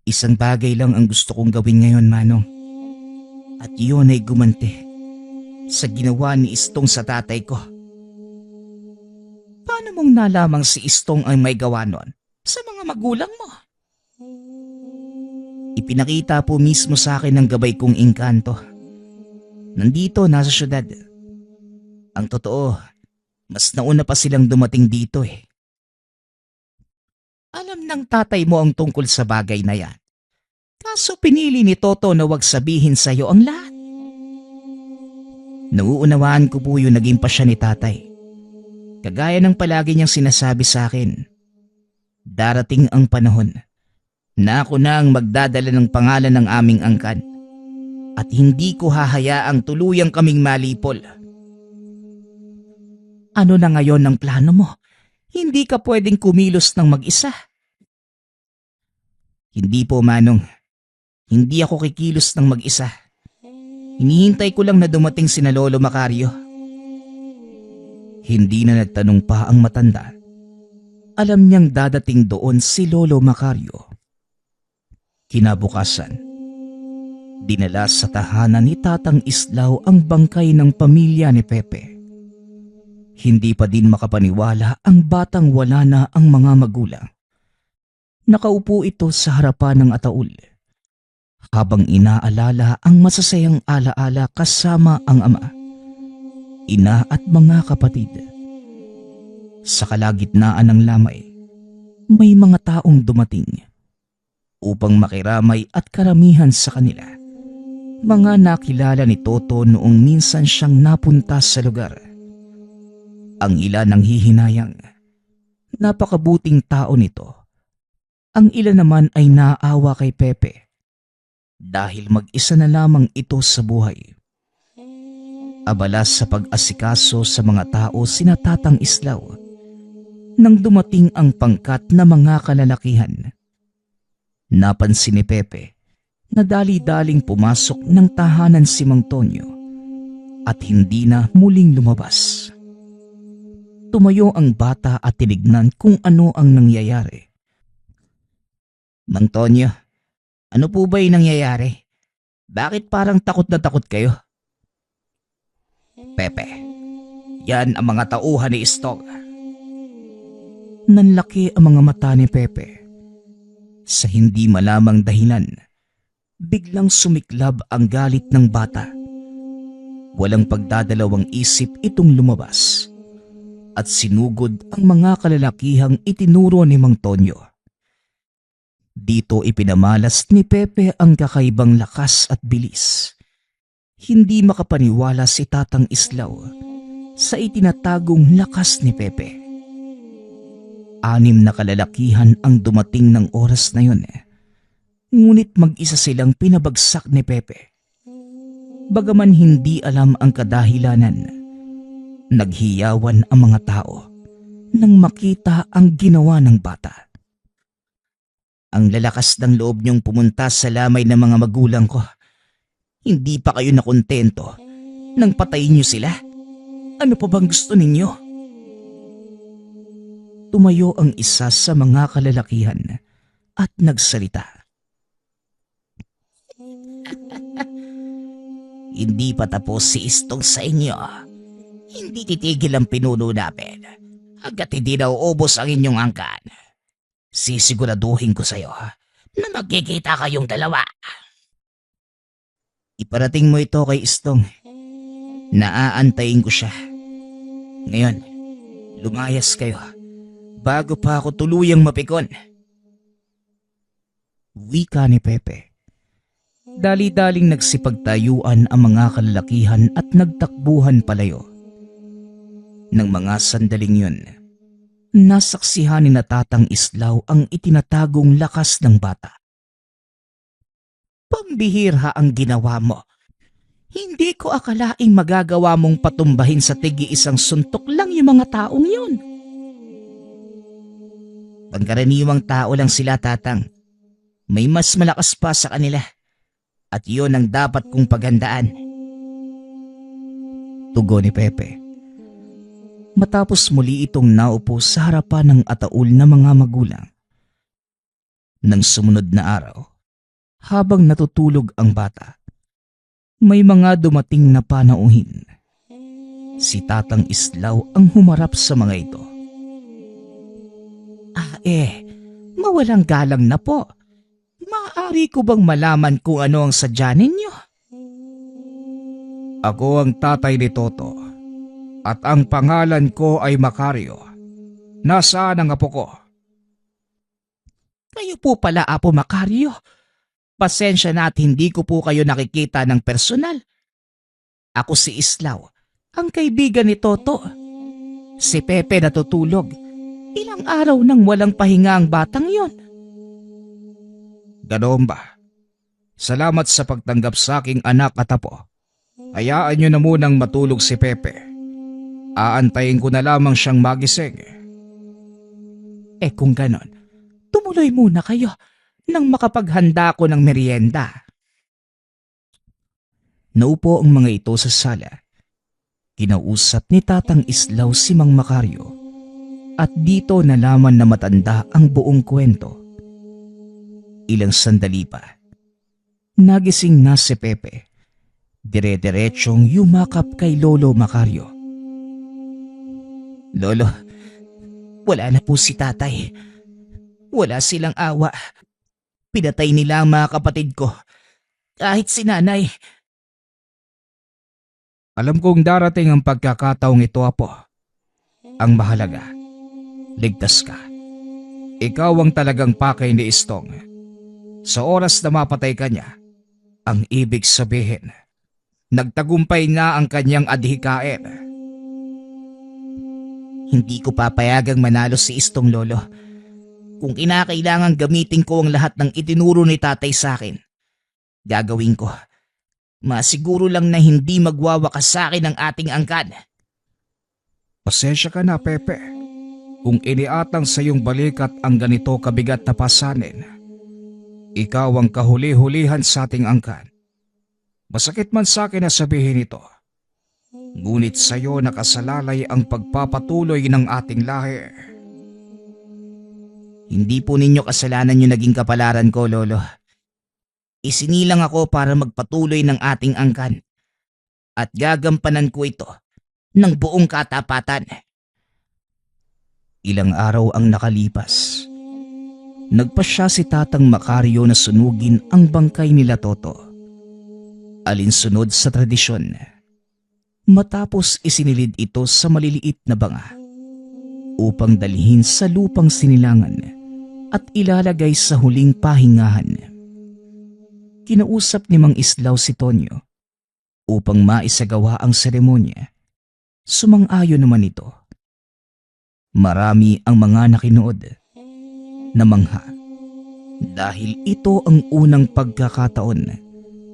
Isang bagay lang ang gusto kong gawin ngayon, Manong. At iyon ay gumanti sa ginawa ni Istong sa tatay ko. Paano mong nalamang si Istong ang may gawa nun sa mga magulang mo? Ipinakita po mismo sa akin ng gabay kong engkanto. Nandito, nasa syudad. Ang totoo, mas nauna pa silang dumating dito eh. Alam ng tatay mo ang tungkol sa bagay na yan. Kaso pinili ni Toto na wag sabihin sa'yo ang lahat. Nauunawaan ko po yung naging pasya ni tatay. Kagaya ng palagi niyang sinasabi sa akin, darating ang panahon na ako na ang magdadala ng pangalan ng aming angkan at hindi ko hahayaang tuluyang kaming malipol. Ano na ngayon ang plano mo? Hindi ka pwedeng kumilos ng mag-isa. Hindi po, Manong. Hindi ako kikilos ng mag-isa. Hinihintay ko lang na dumating sina Lolo Macario. Hindi na nagtanong pa ang matanda. Alam niyang dadating doon si Lolo Macario. Kinabukasan, dinala sa tahanan ni Tatang Islaw ang bangkay ng pamilya ni Pepe. Hindi pa din makapaniwala ang batang wala na ang mga magulang. Nakaupo ito sa harapan ng ataul habang inaalala ang masasayang alaala kasama ang ama, ina at mga kapatid. Sa kalagitnaan ng lamay, may mga taong dumating upang makiramay at karamihan sa kanila mga nakilala ni Toto noong minsan siyang napunta sa lugar. Ang ilan ang hihinayang, napakabuting tao nito. Ang ilan naman ay naawa kay Pepe dahil mag-isa na lamang ito sa buhay. Abala sa pag-asikaso sa mga tao sina Tatang Islaw nang dumating ang pangkat na mga kalalakihan. Napansin ni Pepe na dali-daling pumasok ng tahanan si Mang Tonyo at hindi na muling lumabas. Tumayo ang bata at tinignan kung ano ang nangyayari. Mang Tonyo, ano po ba yung nangyayari? Bakit parang takot na takot kayo? Pepe, yan ang mga tauhan ni Istong. Nanlaki ang mga mata ni Pepe. Sa hindi malamang dahilan, biglang sumiklab ang galit ng bata. Walang pagdadalawang isip itong lumabas at sinugod ang mga kalalakihang itinuro ni Mang Tonyo. Dito ipinamalas ni Pepe ang kakaibang lakas at bilis. Hindi makapaniwala si Tatang Islaw sa itinatagong lakas ni Pepe. 6 na kalalakihan ang dumating ng oras na yun. Ngunit mag-isa silang pinabagsak ni Pepe. Bagaman hindi alam ang kadahilanan, naghiyawan ang mga tao nang makita ang ginawa ng bata. Ang lalakas ng loob niyong pumunta sa lamay ng mga magulang ko. Hindi pa kayo nakontento nang patayin niyo sila? Ano pa bang gusto ninyo? Tumayo ang isa sa mga kalalakihan at nagsalita. Hindi pa tapos si Istong sa inyo. Hindi titigil ang pinuno namin hanggat hindi na uubos ang inyong angkan. Sisiguraduhin ko sa'yo na magkikita kayong dalawa. Iparating mo ito kay Istong. Naaantayin ko siya. Ngayon, lumayas kayo bago pa ako tuluyang mapikon. Wika ni Pepe. Dali-daling nagsipagtayuan ang mga kalalakihan at nagtakbuhan palayo. Nang mga sandaling yun, nasaksihan ni na Tatang Islaw ang itinatagong lakas ng bata. Pambihira ang ginawa mo. Hindi ko akalaing magagawa mong patumbahin sa tigi-isang suntok lang yung mga taong yun. Pangkaraniwang tao lang sila, Tatang. May mas malakas pa sa kanila. At yun ang dapat kong paghandaan. Tugon ni Pepe. Matapos muli itong naupo sa harapan ng ataul na mga magulang. Nang sumunod na araw, habang natutulog ang bata, may mga dumating na panauhin. Si Tatang Islaw ang humarap sa mga ito. Mawalang galang na po. Maaari ko bang malaman kung ano ang sadya ninyo? Ako ang tatay ni Toto at ang pangalan ko ay Macario. Nasaan ang apo ko? Kayo po pala, Apo Macario. Pasensya na at hindi ko po kayo nakikita ng personal. Ako si Islaw, ang kaibigan ni Toto. Si Pepe natutulog. Ilang araw nang walang pahinga ang batang yon. Ganoon ba? Salamat sa pagtanggap sa aking anak at apo. Hayaan niyo na munang matulog si Pepe. Aantayin ko na lamang siyang magising. Kung ganon, tumuloy muna kayo nang makapaghanda ko ng merienda. Naupo ang mga ito sa sala. Kinausap ni Tatang Islaw si Mang Macario at dito nalaman na matanda ang buong kwento. Ilang sandali pa, nagising na si Pepe. Dire-diretsong yumakap kay Lolo Macario. Lolo, wala na po si tatay. Wala silang awa. Pinatay nila ang mga kapatid ko. Kahit si nanay. Alam kong darating ang pagkakataong ito, apo. Ang mahalaga, ligtas ka. Ikaw ang talagang pakay ni Istong. Sa oras na mapatay ka niya, ang ibig sabihin, nagtagumpay na ang kanyang adhikain. Hindi ko papayagang manalo si Istong, Lolo. Kung kinakailangan gamitin ko ang lahat ng itinuro ni tatay sa akin, gagawin ko. Masiguro lang na hindi magwawakas sa akin ang ating angkan. Pasensya ka na, Pepe. Kung iniatang sa iyong balikat ang ganito kabigat na pasanin, ikaw ang kahuli-hulihan sa ating angkan. Masakit man sa akin na sabihin ito, ngunit sa iyo nakasalalay ang pagpapatuloy ng ating lahi. Hindi po ninyo kasalanan yung naging kapalaran ko, Lolo. Isinilang ako para magpatuloy ng ating angkan at gagampanan ko ito ng buong katapatan. Ilang araw ang nakalipas. Nagpasya si Tatang Macario na sunugin ang bangkay nila Toto. Alinsunod sa tradisyon. Matapos isinilid ito sa maliliit na banga upang dalhin sa lupang sinilangan at ilalagay sa huling pahingahan. Kinausap ni Mang Islaw si Tonyo upang maisagawa ang seremonya. Sumang-ayon naman ito. Marami ang mga nakinood na mangha dahil ito ang unang pagkakataon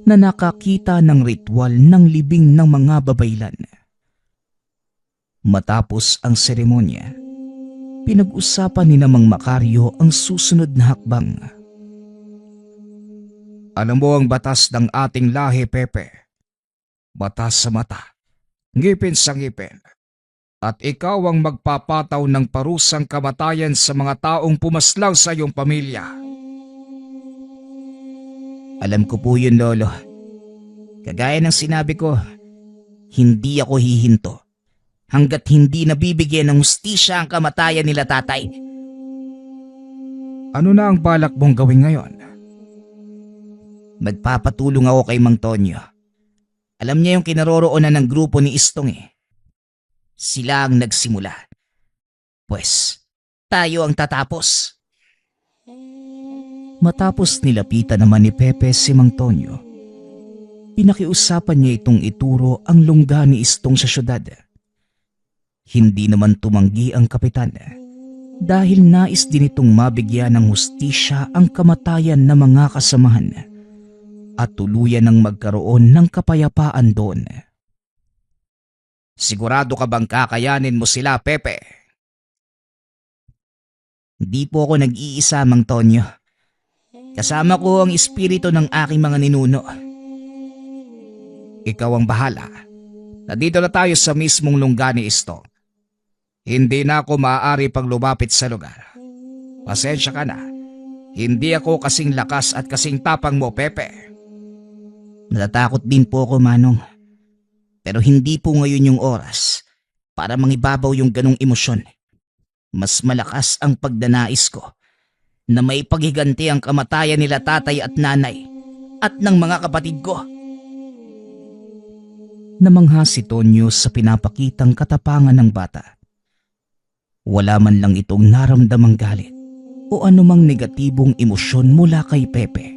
na nakakita ng ritual ng libing ng mga babaylan. Matapos ang seremonya, pinag-usapan ni Mang Macario ang susunod na hakbang. Alam mo ang batas ng ating lahi, Pepe. Batas sa mata, ngipin sa ngipin. At ikaw ang magpapataw ng parusang kamatayan sa mga taong pumaslang sa iyong pamilya. Alam ko po yun, Lolo. Kagaya ng sinabi ko, hindi ako hihinto hanggat hindi nabibigyan ng hustisya ang kamatayan nila tatay. Ano na ang balak mong gawin ngayon? Magpapatulong ako kay Mang Tonyo. Alam niya yung kinaroroonan ng grupo ni Istong eh. Sila ang nagsimula. Pwes, tayo ang tatapos. Matapos nilapitan naman ni Pepe si Mang Tonyo, pinakiusapan niya itong ituro ang lungga ni Istong sa syudad. Hindi naman tumanggi ang kapitan dahil nais din itong mabigyan ng hustisya ang kamatayan ng mga kasamahan at tuluyan ng magkaroon ng kapayapaan doon. Sigurado ka bang kakayanin mo sila, Pepe? Hindi po ako nag-iisa, Mang Tonyo. Kasama ko ang espiritu ng aking mga ninuno. Ikaw ang bahala. Nandito na tayo sa mismong lungga ni Istong. Hindi na ako maaari pang lumapit sa lugar. Pasensya ka na. Hindi ako kasing lakas at kasing tapang mo, Pepe. Natatakot din po ako, Manong. Pero hindi po ngayon yung oras para mangibabaw yung ganong emosyon. Mas malakas ang pagdanais ko na may paghiganti ang kamatayan nila tatay at nanay at ng mga kapatid ko. Namangha si Tonyo sa pinapakitang katapangan ng bata. Wala man lang itong naramdamang galit o anumang negatibong emosyon mula kay Pepe.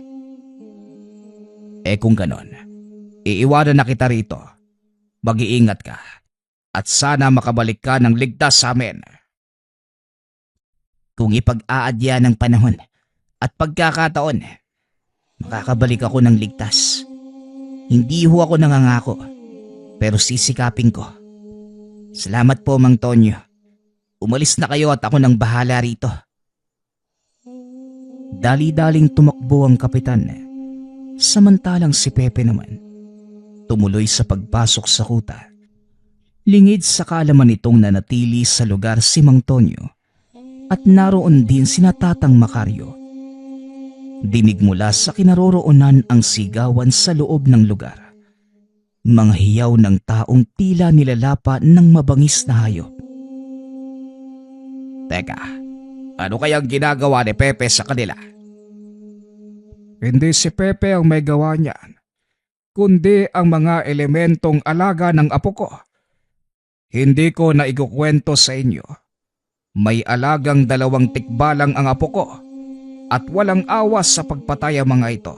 Kung ganon, iiwanan na kita rito. Mag-iingat ka at sana makabalik ka ng ligtas sa amin. Kung ipag-aadya ng panahon at pagkakataon, makakabalik ako ng ligtas. Hindi ho ako nangangako, pero sisikapin ko. Salamat po, Mang Tonyo. Umalis na kayo at ako nang bahala rito. Dali-daling tumakbo ang kapitan, samantalang si Pepe naman tumuloy sa pagpasok sa kuta. Lingid sa kaalaman nitong nanatili sa lugar si Mang Tonyo at naroon din sina Tatang Macario. Dinig mula sa kinaroroonan ang sigawan sa loob ng lugar. Mga hiyaw ng taong tila nilalapa ng mabangis na hayop. Teka, ano kayang ginagawa ni Pepe sa kanila? Hindi si Pepe ang may gawa niyan, kundi ang mga elementong alaga ng apo ko. Hindi ko na ikukwento sa inyo. May alagang 2 tikbalang ang apo ko at walang awas sa pagpatay ang mga ito,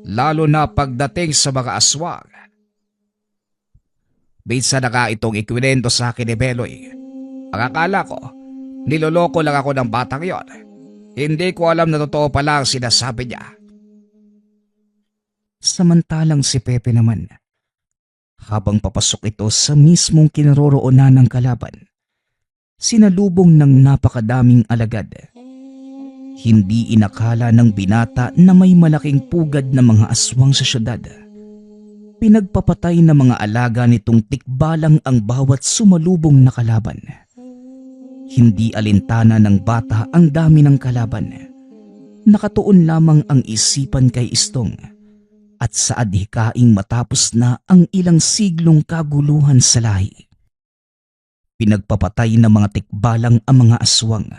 lalo na pagdating sa mga aswang. Minsan na ka itong ikwento sa akin ni Beloy. Ang akala ko, niloloko lang ako ng batang yon. Hindi ko alam na totoo pala ang sinasabi niya. Samantalang si Pepe naman, habang papasok ito sa mismong kinaroroonan ng kalaban, sinalubong ng napakadaming alagad. Hindi inakala ng binata na may malaking pugad na mga aswang sa syudad. Pinagpapatay ng mga alaga nitong tikbalang ang bawat sumalubong na kalaban. Hindi alintana ng bata ang dami ng kalaban. Nakatuon lamang ang isipan kay Istong at sa adhikaing matapos na ang ilang siglong kaguluhan sa lahi. Pinagpapatay ng mga tikbalang ang mga aswang.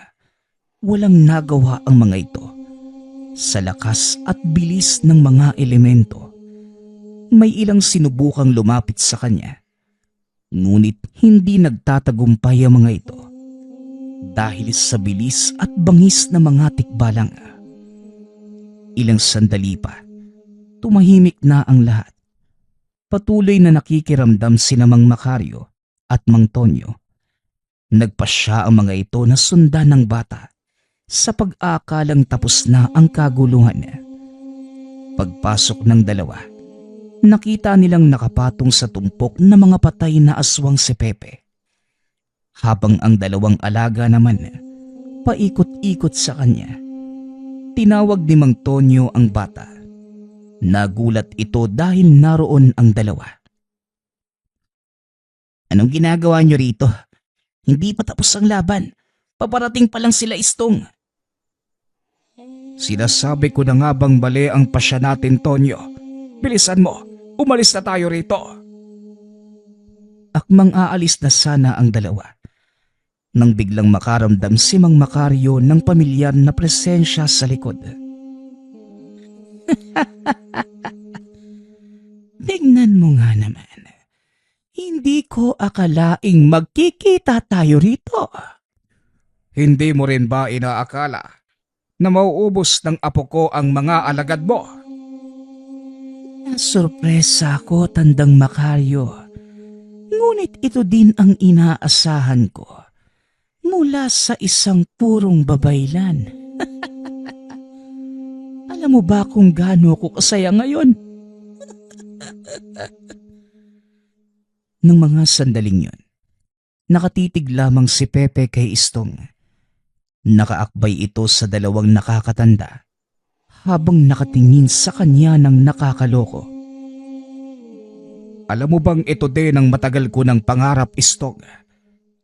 Walang nagawa ang mga ito. Sa lakas at bilis ng mga elemento, may ilang sinubukang lumapit sa kanya. Ngunit hindi nagtatagumpay ang mga ito dahil sa bilis at bangis ng mga tikbalang. Ilang sandali pa, tumahimik na ang lahat. Patuloy na nakikiramdam sina Mang Macario at Mang Tonyo. Nagpasya ang mga ito na sundan ng bata sa pag-aakalang tapos na ang kaguluhan. Pagpasok ng dalawa, nakita nilang nakapatong sa tumpok na mga patay na aswang si Pepe. Habang ang 2 alaga naman paikot-ikot sa kanya. Tinawag ni Mang Tonyo ang bata. Nagulat ito dahil naroon ang 2. Anong ginagawa niyo rito? Hindi pa tapos ang laban. Paparating pa lang sila, Istong. Sinasabi ko na nga bang mali ang pasya natin, Tonyo. Bilisan mo, umalis na tayo rito. Akmang aalis na sana ang 2 nang biglang makaramdam si Mang Macario ng pamilyar na presensya sa likod. Tingnan mo nga naman. Hindi ko akalaing magkikita tayo rito. Hindi mo rin ba inaakala na mauubos ng apo ko ang mga alagad mo? Nasurpresa ako, Tandang Macario. Ngunit ito din ang inaasahan ko mula sa isang purong babaylan. Alam mo ba kung gaano ko kasaya ngayon? Nang mga sandaling yun, nakatitig lamang si Pepe kay Istong. Nakaakbay ito sa 2 nakakatanda habang nakatingin sa kanya ng nakakaloko. Alam mo bang ito din ang matagal ko ng pangarap, Istong?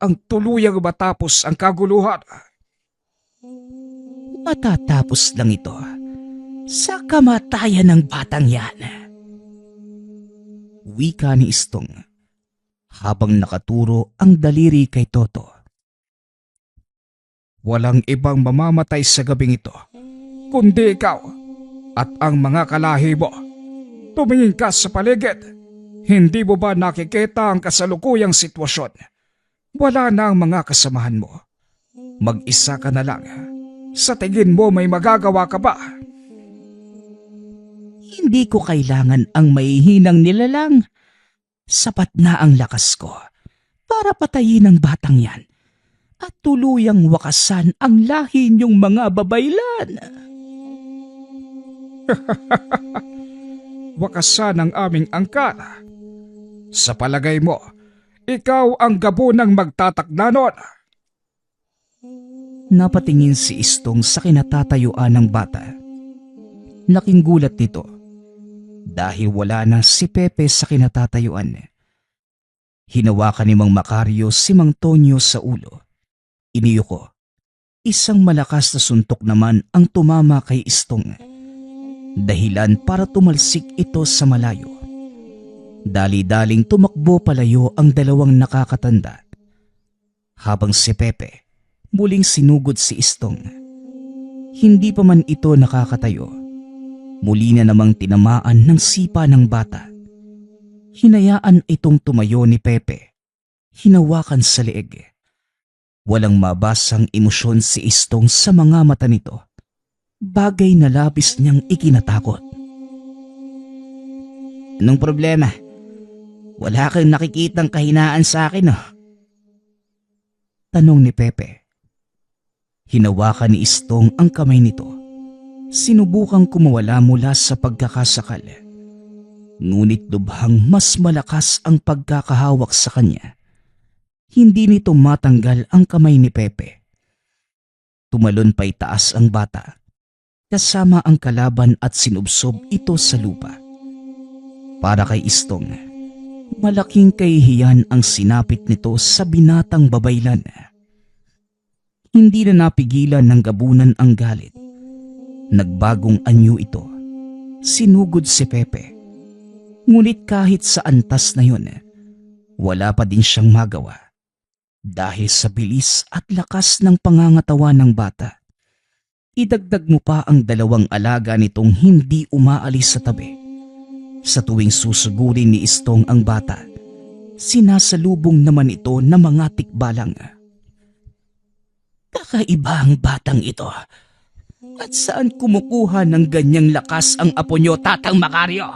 Ang tuluyang matapos ang kaguluhan. Matatapos lang ito sa kamatayan ng batang yan. Wika ni Istong habang nakaturo ang daliri kay Toto. Walang ibang mamamatay sa gabing ito, kundi ikaw at ang mga kalahi mo. Tumingin ka sa paligid. Hindi mo ba nakikita ang kasalukuyang sitwasyon? Wala na ang mga kasamahan mo. Mag-isa ka na lang. Sa tingin mo may magagawa ka ba? Hindi ko kailangan ang mahihinang nilalang. Sapat na ang lakas ko para patayin ang batang yan at tuluyang wakasan ang lahi niyong mga babaylan. Wakasan ang aming angkan. Sa palagay mo, ikaw ang gabunang magtatakda nun. Napatingin si Istong sa kinatatayuan ng bata. Laking gulat nito dahil wala na si Pepe sa kinatatayuan. Hinawakan ni Mang Macario si Mang Tonyo sa ulo. Iniyuko. Isang malakas na suntok naman ang tumama kay Istong. Dahilan para tumalsik ito sa malayo. Dali-daling tumakbo palayo ang dalawang nakakatanda. Habang si Pepe, muling sinugod si Istong. Hindi pa man ito nakakatayo. Muli na namang tinamaan ng sipa ng bata. Hinayaan itong tumayo ni Pepe. Hinawakan sa leeg. Walang mabasang emosyon si Istong sa mga mata nito. Bagay na labis niyang ikinatakot. Anong problema? Wala kang nakikitang kahinaan sa akin, oh. Tanong ni Pepe. Hinawakan ni Istong ang kamay nito. Sinubukang kumawala mula sa pagkakasakal. Ngunit lubhang mas malakas ang pagkakahawak sa kanya. Hindi nito matanggal ang kamay ni Pepe. Tumalon pa itaas ang bata. Kasama ang kalaban at sinubsob ito sa lupa. Para kay Istong, malaking kahihiyan ang sinapit nito sa binatang babaylan. Hindi na napigilan ng gabunan ang galit. Nagbagong anyo ito. Sinugod si Pepe. Ngunit kahit sa antas na yun, wala pa din siyang magawa. Dahil sa bilis at lakas ng pangangatawan ng bata. Idagdag mo pa ang dalawang alaga nitong hindi umaalis sa tabi. Sa tuwing susugurin ni Istong ang bata, sinasalubong naman ito ng mga tikbalang. Kakaiba ang batang ito. At saan kumukuha ng ganyang lakas ang apo nyo, Tatang Macario?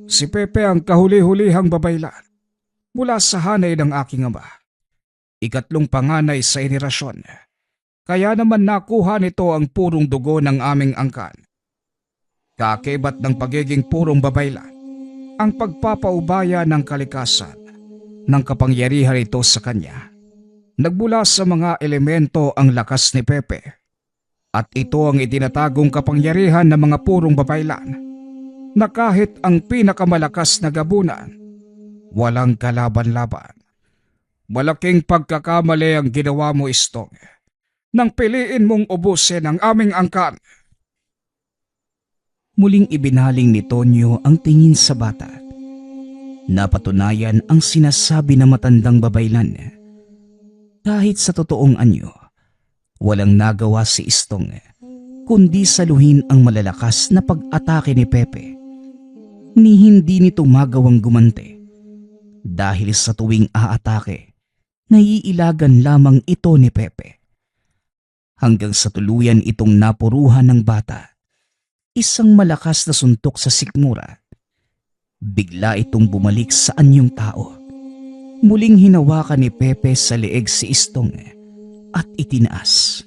Si Pepe ang kahuli-hulihang babaylan mula sa hanay ng aking ama. Ikatlong panganay sa henerasyon. Kaya naman nakuha nito ang purong dugo ng aming angkan. Kakibat ng pagiging purong babaylan, ang pagpapaubaya ng kalikasan, ng kapangyarihan ito sa kanya. Nagbula sa mga elemento ang lakas ni Pepe. At ito ang itinatagong kapangyarihan ng mga purong babaylan, na kahit ang pinakamalakas na gabunan, walang kalaban-laban. Malaking pagkakamali ang ginawa mo, Istong, nang piliin mong ubusin ang aming angkan. Muling ibinaling ni Tonyo ang tingin sa bata. Napatunayan ang sinasabi ng matandang babaylan. Kahit sa totoong anyo, walang nagawa si Istong kundi saluhin ang malalakas na pag-atake ni Pepe. Ni hindi nito magawang gumante. Dahil sa tuwing aatake, naiilagan lamang ito ni Pepe. Hanggang sa tuluyan itong napuruhan ng bata. Isang malakas na suntok sa sikmura. Bigla itong bumalik sa anyong tao. Muling hinawakan ni Pepe sa leeg si Istong at itinaas.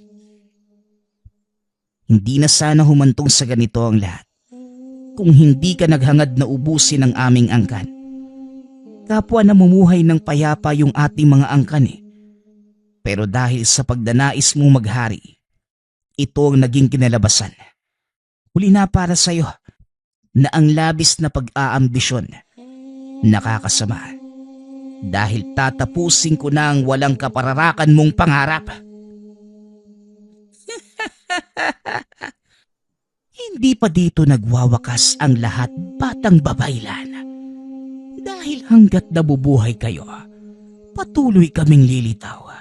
Hindi na sana humantong sa ganito ang lahat kung hindi ka naghangad na ubusin ang aming angkan. Kapwa namumuhay ng payapa yung ating mga angkan eh. Pero dahil sa pagdanais mong maghari, ito ang naging kinalabasan. Huli na para sa'yo na ang labis na pag-aambisyon nakakasama. Dahil tatapusin ko na ang walang kapararakan mong pangarap. Hindi pa dito nagwawakas ang lahat, Batang Babaylan. Dahil hanggat nabubuhay kayo, patuloy kaming lilitaw.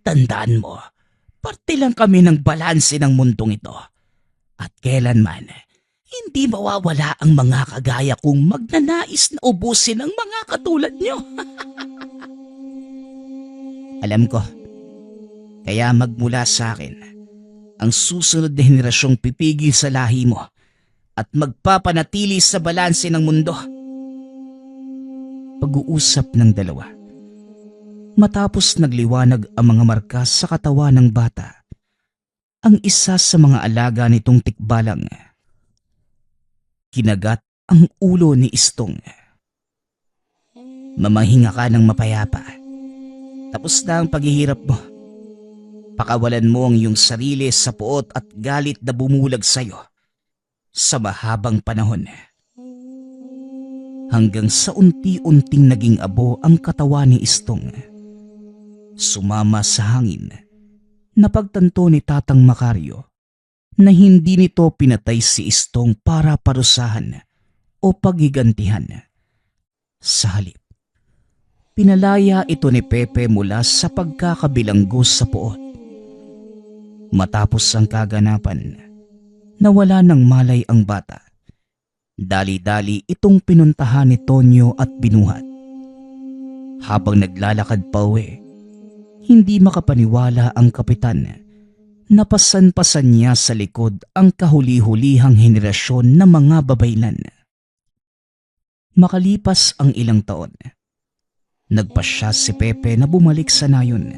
Tandaan mo, parte lang kami ng balanse ng mundong ito. At kailanman, hindi mawawala ang mga kagaya kong magnanais na ubusin ang mga katulad nyo. Alam ko, kaya magmula sa akin, ang susunod na henerasyong pipigil sa lahi mo at magpapanatili sa balanse ng mundo. Pag-uusap ng dalawa. Matapos nagliwanag ang mga marka sa katawan ng bata, ang isa sa mga alaga nitong tikbalang kinagat ang ulo ni Istong. Mamahinga ka ng mapayapa. Tapos na ang paghihirap mo. Pakawalan mo ang iyong sarili sa puot at galit na bumulag sa'yo sa mahabang panahon. Hanggang sa unti-unting naging abo ang katawan ni Istong. Sumama sa hangin. Napagtanto ni Tatang Macario na hindi nito pinatay si Istong para parusahan o paghigantihan. Sa halip, pinalaya ito ni Pepe mula sa pagkakabilanggo sa puot. Matapos ang kaganapan, nawala ng malay ang bata. Dali-dali itong pinuntahan ni Tonyo at binuhat. Habang naglalakad pa uwi, hindi makapaniwala ang kapitan. Napasan-pasan niya sa likod ang kahuli-hulihang henerasyon ng mga babaylan. Makalipas ang ilang taon, nagpasya si Pepe na bumalik sa nayon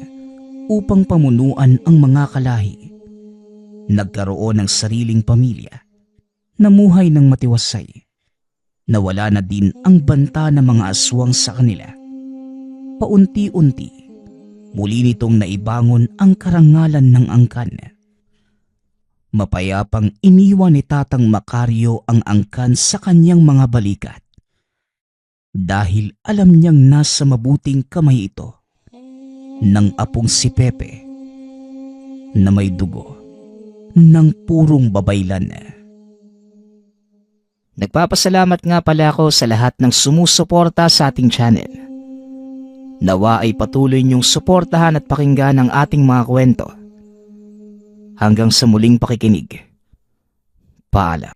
upang pamunuan ang mga kalahi. Nagkaroon ng sariling pamilya, namuhay ng matiwasay. Nawala na din ang banta ng mga aswang sa kanila. Paunti-unti, muli nitong naibangon ang karangalan ng angkan. Mapayapang iniwan ni Tatang Macario ang angkan sa kanyang mga balikat. Dahil alam niyang nasa mabuting kamay ito ng apong si Pepe na may dugo ng purong babaylan. Nagpapasalamat nga pala ako sa lahat ng sumusuporta sa ating channel. Nawa ay patuloy niyong suportahan at pakinggan ang ating mga kwento. Hanggang sa muling pakikinig. Paalam.